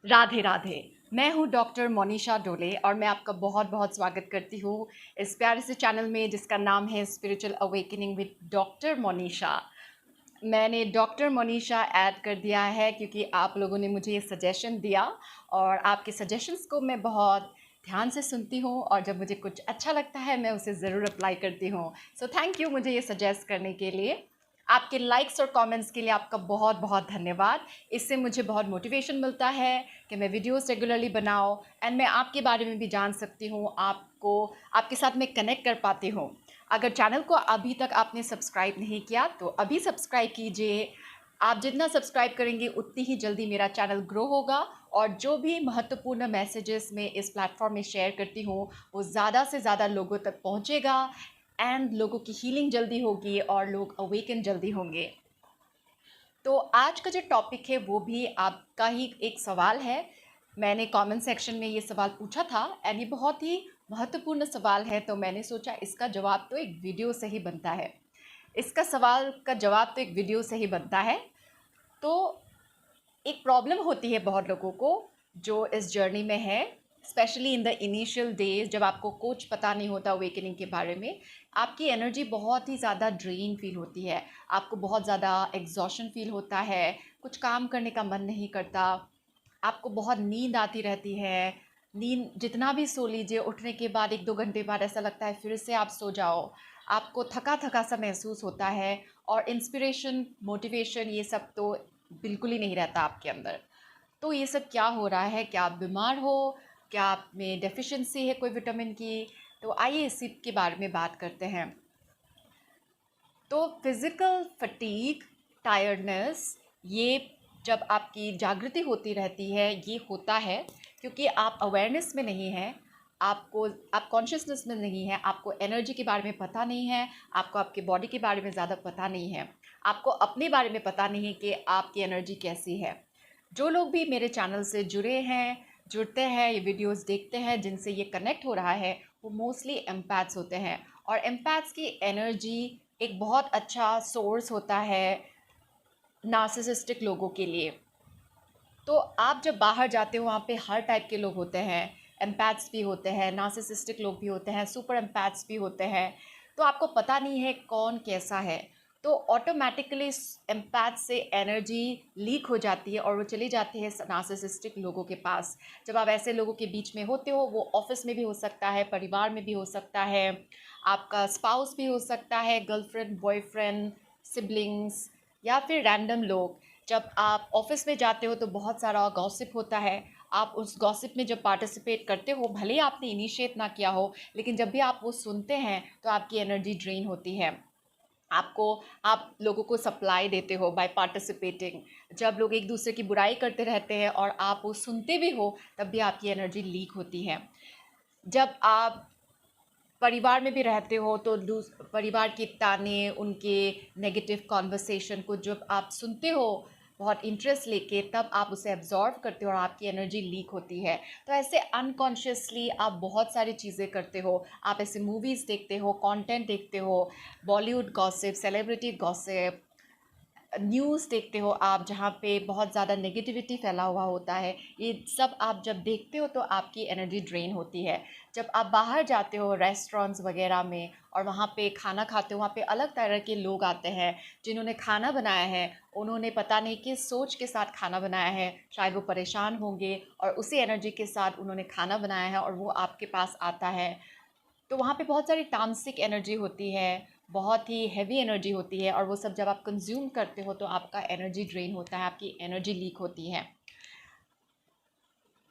राधे राधे। मैं हूँ डॉक्टर मोनिशा डोले और मैं आपका बहुत बहुत स्वागत करती हूँ इस प्यारे से चैनल में जिसका नाम है spiritual awakening with doctor Monisha. मैंने डॉक्टर मोनिशा ऐड कर दिया है क्योंकि आप लोगों ने मुझे ये सजेशन दिया और आपके सजेशंस को मैं बहुत ध्यान से सुनती हूँ और जब मुझे कुछ अच्छा लगता है मैं उसे ज़रूर अप्लाई करती हूँ। सो थैंक यू मुझे ये सजेस्ट करने के लिए। आपके लाइक्स और कमेंट्स के लिए आपका बहुत बहुत धन्यवाद। इससे मुझे बहुत मोटिवेशन मिलता है कि मैं वीडियोस रेगुलरली बनाऊं एंड मैं आपके बारे में भी जान सकती हूँ, आपको आपके साथ मैं कनेक्ट कर पाती हूँ। अगर चैनल को अभी तक आपने सब्सक्राइब नहीं किया तो अभी सब्सक्राइब कीजिए। आप जितना सब्सक्राइब करेंगे उतनी ही जल्दी मेरा चैनल ग्रो होगा और जो भी महत्वपूर्ण मैसेजेस मैं इस प्लेटफॉर्म में शेयर करती हूँ वो ज़्यादा से ज़्यादा लोगों तक पहुँचेगा एंड लोगों की हीलिंग जल्दी होगी और लोग अवेकन जल्दी होंगे। तो आज का जो टॉपिक है वो भी आपका ही एक सवाल है। मैंने कमेंट सेक्शन में ये सवाल पूछा था एंड ये बहुत ही महत्वपूर्ण सवाल है, तो मैंने सोचा इसका जवाब तो एक वीडियो से ही बनता है। इसका सवाल का जवाब तो एक वीडियो से ही बनता है। तो एक प्रॉब्लम होती है बहुत लोगों को जो इस जर्नी में है, specially in the initial days जब आपको कुछ पता नहीं होता अवेकनिंग के बारे में। आपकी एनर्जी बहुत ही ज़्यादा ड्रेन फील होती है, आपको बहुत ज़्यादा एग्जॉशन फील होता है, कुछ काम करने का मन नहीं करता, आपको बहुत नींद आती रहती है। नींद जितना भी सो लीजिए उठने के बाद 1-2 घंटे बाद ऐसा लगता है फिर से आप सो जाओ। आपको थका थका सा महसूस होता है और इंस्पिरेशन मोटिवेशन ये सब तो बिल्कुल ही नहीं रहता आपके अंदर। तो ये सब क्या हो रहा है? क्या आप बीमार हो? क्या आप में डेफिशिएंसी है कोई विटामिन की? तो आइए इसी के बारे में बात करते हैं। तो फिज़िकल फटीग, टायर्डनेस, ये जब आपकी जागृति होती रहती है ये होता है क्योंकि आप अवेयरनेस में नहीं हैं, आप कॉन्शियसनेस में नहीं हैं, आपको एनर्जी के बारे में पता नहीं है, आपको आपके बॉडी के बारे में ज़्यादा पता नहीं है, आपको अपने बारे में पता नहीं कि आपकी एनर्जी कैसी है। जो लोग भी मेरे चैनल से जुड़ते हैं, ये वीडियोस देखते हैं, जिनसे ये कनेक्ट हो रहा है वो मोस्टली एम्पैथ्स होते हैं और एम्पैथ्स की एनर्जी एक बहुत अच्छा सोर्स होता है नार्सिसिस्टिक लोगों के लिए। तो आप जब बाहर जाते हो वहाँ पे हर टाइप के लोग होते हैं, एम्पैथ्स भी होते हैं, नार्सिसिस्टिक लोग भी होते हैं, सुपर एम्पैथ्स भी होते हैं। तो आपको पता नहीं है कौन कैसा है, तो ऑटोमेटिकली एम्पैथ से एनर्जी लीक हो जाती है और वो चली जाती है नार्सिसिस्टिक लोगों के पास। जब आप ऐसे लोगों के बीच में होते हो, वो ऑफिस में भी हो सकता है, परिवार में भी हो सकता है, आपका स्पाउस भी हो सकता है, गर्लफ्रेंड, बॉयफ्रेंड, सिबलिंग्स या फिर रैंडम लोग। जब आप ऑफिस में जाते हो तो बहुत सारा गॉसिप होता है। आप उस गॉसिप में जब पार्टिसिपेट करते हो, भले ही आपने इनिशिएट ना किया हो, लेकिन जब भी आप वो सुनते हैं तो आपकी एनर्जी ड्रेन होती है। आपको आप लोगों को सप्लाई देते हो बाय पार्टिसिपेटिंग। जब लोग एक दूसरे की बुराई करते रहते हैं और आप वो सुनते भी हो तब भी आपकी एनर्जी लीक होती है। जब आप परिवार में भी रहते हो तो परिवार के ताने, उनके नेगेटिव कॉन्वर्सेशन को जब आप सुनते हो बहुत इंटरेस्ट लेके, तब आप उसे एब्जॉर्व करते हो और आपकी एनर्जी लीक होती है। तो ऐसे अनकॉन्शियसली आप बहुत सारी चीज़ें करते हो। आप ऐसे मूवीज़ देखते हो, कंटेंट देखते हो, Bollywood gossip, celebrity gossip, news देखते हो आप जहाँ पे बहुत ज़्यादा नेगेटिविटी फैला हुआ होता है। ये सब आप जब देखते हो तो आपकी एनर्जी ड्रेन होती है। जब आप बाहर जाते हो रेस्टोरेंट्स वगैरह में और वहाँ पे खाना खाते हो, वहाँ पे अलग तरह के लोग आते हैं जिन्होंने खाना बनाया है। उन्होंने पता नहीं किस सोच के साथ खाना बनाया है, शायद वो परेशान होंगे और उसी एनर्जी के साथ उन्होंने खाना बनाया है और वो आपके पास आता है। तो वहाँ पे बहुत सारी तामसिक एनर्जी होती है, बहुत ही हैवी एनर्जी होती है और वो सब जब आप कंज्यूम करते हो तो आपका एनर्जी ड्रेन होता है, आपकी एनर्जी लीक होती है।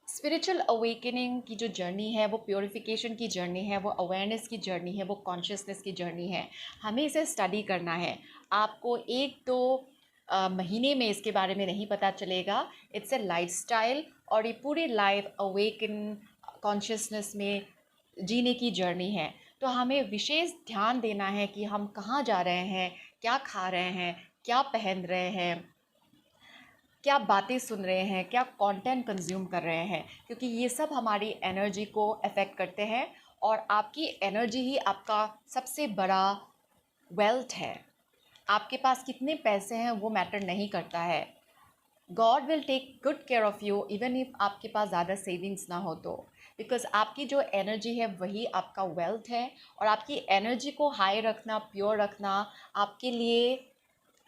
स्पिरिचुअल अवेकनिंग की जो जर्नी है वो प्योरिफिकेशन की जर्नी है, वो अवेयरनेस की जर्नी है, वो कॉन्शियसनेस की जर्नी है। हमें इसे स्टडी करना है। आपको 1-2 महीने में इसके बारे में नहीं पता चलेगा। इट्स ए लाइफस्टाइल और ये पूरी लाइफ अवेकन कॉन्शियसनेस में जीने की जर्नी है। तो हमें विशेष ध्यान देना है कि हम कहाँ जा रहे हैं, क्या खा रहे हैं, क्या पहन रहे हैं, क्या बातें सुन रहे हैं, क्या कंटेंट कंज्यूम कर रहे हैं, क्योंकि ये सब हमारी एनर्जी को अफेक्ट करते हैं और आपकी एनर्जी ही आपका सबसे बड़ा वेल्थ है। आपके पास कितने पैसे हैं वो मैटर नहीं करता है। God will take good care of you even if आपके पास ज़्यादा सेविंग्स ना हो तो, बिकॉज आपकी जो एनर्जी है वही आपका वेल्थ है। और आपकी एनर्जी को हाई रखना, प्योर रखना आपके लिए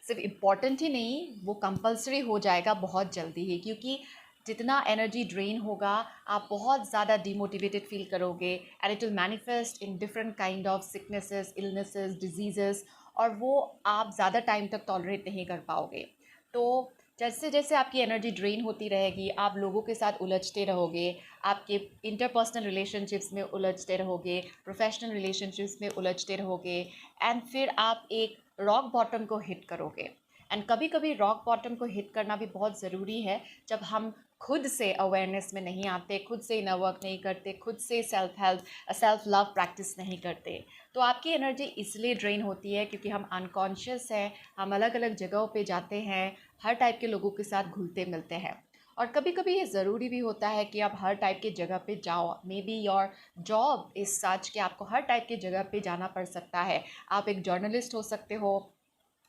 सिर्फ इम्पॉर्टेंट ही नहीं, वो कंपलसरी हो जाएगा बहुत जल्दी ही, क्योंकि जितना एनर्जी ड्रेन होगा आप बहुत ज़्यादा डिमोटिवेटेड फील करोगे and it will manifest in different kind of sicknesses, illnesses, diseases, और वो आप ज़्यादा टाइम तक टॉलरेट नहीं कर पाओगे। तो जैसे जैसे आपकी एनर्जी ड्रेन होती रहेगी, आप लोगों के साथ उलझते रहोगे, आपके इंटरपर्सनल रिलेशनशिप्स में उलझते रहोगे, प्रोफेशनल रिलेशनशिप्स में उलझते रहोगे, एंड फिर आप एक रॉक बॉटम को हिट करोगे। एंड कभी कभी रॉक बॉटम को हिट करना भी बहुत ज़रूरी है, जब हम खुद से अवेयरनेस में नहीं आते, खुद से इनर वर्क नहीं करते, खुद से सेल्फ लव प्रैक्टिस नहीं करते। तो आपकी एनर्जी इसलिए ड्रेन होती है क्योंकि हम अनकॉन्शियस हैं, हम अलग अलग जगहों पे जाते हैं, हर टाइप के लोगों के साथ घुलते मिलते हैं। और कभी कभी ये ज़रूरी भी होता है कि आप हर टाइप के जगह पे जाओ। May be your job is such कि आपको हर टाइप की जगह पे जाना पड़ सकता है। आप एक जर्नलिस्ट हो सकते हो,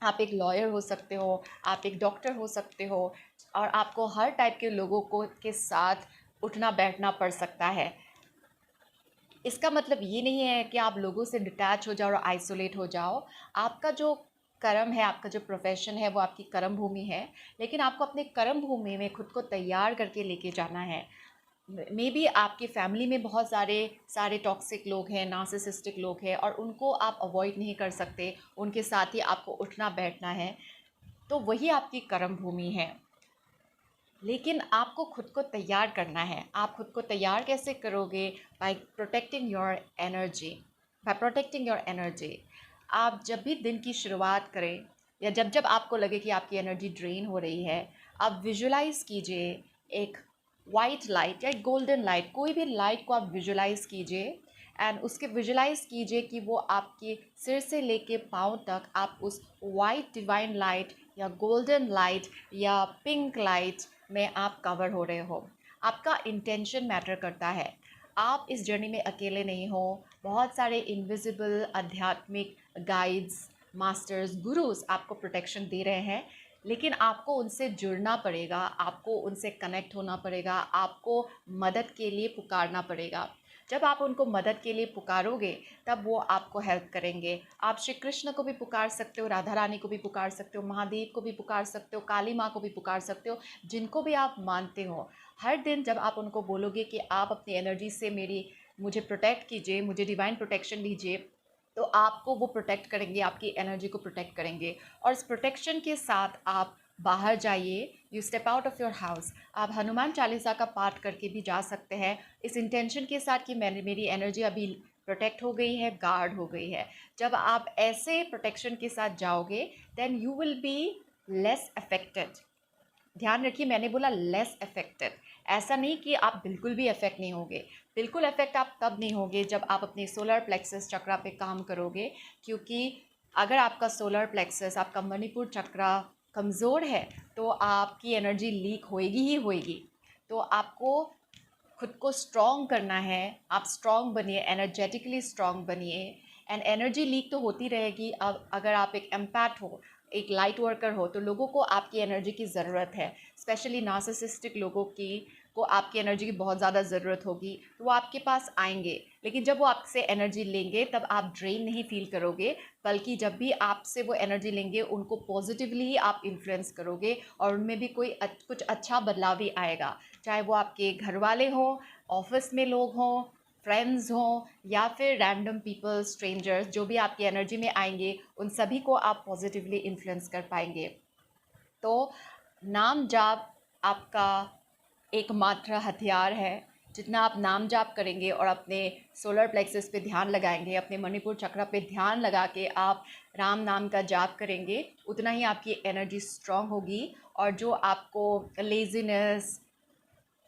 आप एक लॉयर हो सकते हो, आप एक डॉक्टर हो सकते हो, और आपको हर टाइप के लोगों को के साथ उठना बैठना पड़ सकता है। इसका मतलब ये नहीं है कि आप लोगों से डिटैच हो जाओ और आइसोलेट हो जाओ। आपका जो कर्म है, आपका जो प्रोफेशन है, वो आपकी कर्म भूमि है, लेकिन आपको अपने कर्म भूमि में खुद को तैयार करके लेके जाना है। मे बी आपकी फैमिली में बहुत सारे सारे टॉक्सिक लोग हैं, नार्सिसिस्टिक लोग हैं, और उनको आप अवॉइड नहीं कर सकते, उनके साथ ही आपको उठना बैठना है, तो वही आपकी कर्म भूमि है। लेकिन आपको खुद को तैयार करना है। आप खुद को तैयार कैसे करोगे? By protecting your energy. By protecting your energy, आप जब भी दिन की शुरुआत करें, या जब जब आपको लगे कि आपकी एनर्जी ड्रेन हो रही है, आप विजुलाइज कीजिए एक वाइट लाइट या एक गोल्डन लाइट, कोई भी लाइट को आप विजुलाइज कीजिए, एंड उसके विजुलाइज कीजिए कि वो आपके सिर से लेके पाँव तक आप उस वाइट डिवाइन लाइट या गोल्डन लाइट या पिंक लाइट में आप कवर हो रहे हो। आपका इंटेंशन मैटर करता है। आप इस जर्नी में अकेले नहीं हो, बहुत सारे इनविजिबल आध्यात्मिक गाइड्स, मास्टर्स, गुरुज आपको प्रोटेक्शन दे रहे हैं, लेकिन आपको उनसे जुड़ना पड़ेगा, आपको उनसे कनेक्ट होना पड़ेगा, आपको मदद के लिए पुकारना पड़ेगा। जब आप उनको मदद के लिए पुकारोगे तब वो आपको हेल्प करेंगे। आप श्री कृष्ण को भी पुकार सकते हो, राधा रानी को भी पुकार सकते हो, महादेव को भी पुकार सकते हो, काली माँ को भी पुकार सकते हो, जिनको भी आप मानते हो। हर दिन जब आप उनको बोलोगे कि आप अपनी एनर्जी से मुझे प्रोटेक्ट कीजिए, मुझे डिवाइन प्रोटेक्शन दीजिए, तो आपको वो प्रोटेक्ट करेंगे, आपकी एनर्जी को प्रोटेक्ट करेंगे। और इस प्रोटेक्शन के साथ आप बाहर जाइए, you step out of your house. आप हनुमान चालीसा का पाठ करके भी जा सकते हैं, इस इंटेंशन के साथ कि मेरी एनर्जी अभी प्रोटेक्ट हो गई है, गार्ड हो गई है। जब आप ऐसे प्रोटेक्शन के साथ जाओगे, then you will be less affected. ध्यान रखिए, मैंने बोला लेस अफेक्टेड, ऐसा नहीं कि आप बिल्कुल भी अफेक्ट नहीं होगे। बिल्कुल अफेक्ट आप तब नहीं होगे जब आप अपने सोलर प्लेक्सस चक्रा पे काम करोगे, क्योंकि अगर आपका सोलर प्लेक्सस, आपका मणिपुर चक्रा कमज़ोर है, तो आपकी एनर्जी लीक होएगी ही होएगी। तो आपको खुद को स्ट्रॉन्ग करना है, आप स्ट्रॉन्ग बनिए, एनर्जेटिकली स्ट्रॉन्ग बनिए। एंड एनर्जी लीक तो होती रहेगी। अब अगर आप एक एम्पैथ हो, एक लाइट वर्कर हो, तो लोगों को आपकी एनर्जी की ज़रूरत है, स्पेशली नार्सिसिस्टिक लोगों की को आपकी एनर्जी की बहुत ज़्यादा ज़रूरत होगी, तो वो आपके पास आएंगे। लेकिन जब वो आपसे एनर्जी लेंगे तब आप ड्रेन नहीं फील करोगे, बल्कि जब भी आपसे वो एनर्जी लेंगे उनको पॉजिटिवली ही आप इन्फ्लुएंस करोगे, और उनमें भी कुछ अच्छा बदलाव ही आएगा। चाहे वो आपके घर वाले हों, ऑफिस में लोग हों, फ्रेंड्स हों, या फिर रैंडम पीपल, स्ट्रेंजर्स, जो भी आपकी एनर्जी में आएंगे उन सभी को आप पॉजिटिवली इन्फ्लुएंस कर पाएंगे। तो नाम जाप आपका एकमात्र हथियार है। जितना आप नाम जाप करेंगे और अपने सोलर प्लेक्सस पे ध्यान लगाएंगे, अपने मणिपुर चक्र पे ध्यान लगा के आप राम नाम का जाप करेंगे, उतना ही आपकी एनर्जी स्ट्रांग होगी। और जो आपको लेज़ीनेस,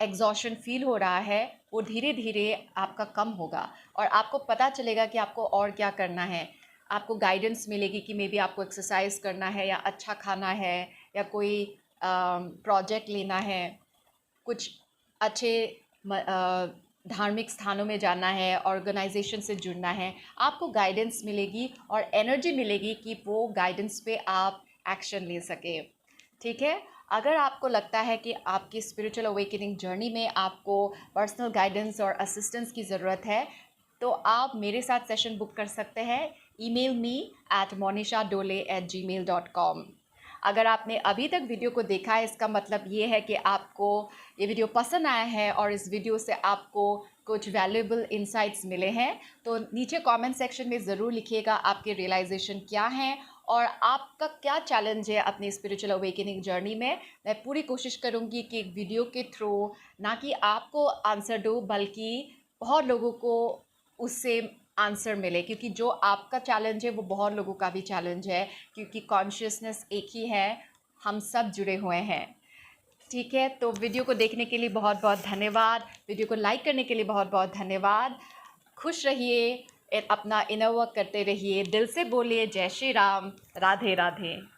एग्जॉशन फील हो रहा है, वो धीरे धीरे आपका कम होगा, और आपको पता चलेगा कि आपको और क्या करना है। आपको गाइडेंस मिलेगी कि मे बी आपको एक्सरसाइज करना है, या अच्छा खाना है, या कोई प्रोजेक्ट लेना है, कुछ अच्छे धार्मिक स्थानों में जाना है, ऑर्गेनाइजेशन से जुड़ना है। आपको गाइडेंस मिलेगी और एनर्जी मिलेगी कि वो गाइडेंस पे आप एक्शन ले सके। ठीक है, अगर आपको लगता है कि आपकी स्पिरिचुअल अवेकनिंग जर्नी में आपको पर्सनल गाइडेंस और असिस्टेंस की ज़रूरत है, तो आप मेरे साथ सेशन बुक कर सकते हैं। Email me at monishadole@gmail.com। अगर आपने अभी तक वीडियो को देखा है, इसका मतलब ये है कि आपको ये वीडियो पसंद आया है और इस वीडियो से आपको कुछ वैल्यूएबल इंसाइट्स मिले हैं, तो नीचे कमेंट सेक्शन में ज़रूर लिखिएगा आपके रियलाइजेशन क्या हैं और आपका क्या चैलेंज है अपनी स्पिरिचुअल अवेकनिंग जर्नी में। मैं पूरी कोशिश करूँगी कि एक वीडियो के थ्रू ना कि आपको आंसर दूँ, बल्कि बहुत लोगों को उससे आंसर मिले, क्योंकि जो आपका चैलेंज है वो बहुत लोगों का भी चैलेंज है, क्योंकि कॉन्शियसनेस एक ही है, हम सब जुड़े हुए हैं। ठीक है, तो वीडियो को देखने के लिए बहुत बहुत धन्यवाद, वीडियो को लाइक करने के लिए बहुत बहुत धन्यवाद। खुश रहिए, अपना इनर वर्क करते रहिए, दिल से बोलिए जय श्री राम, राधे राधे।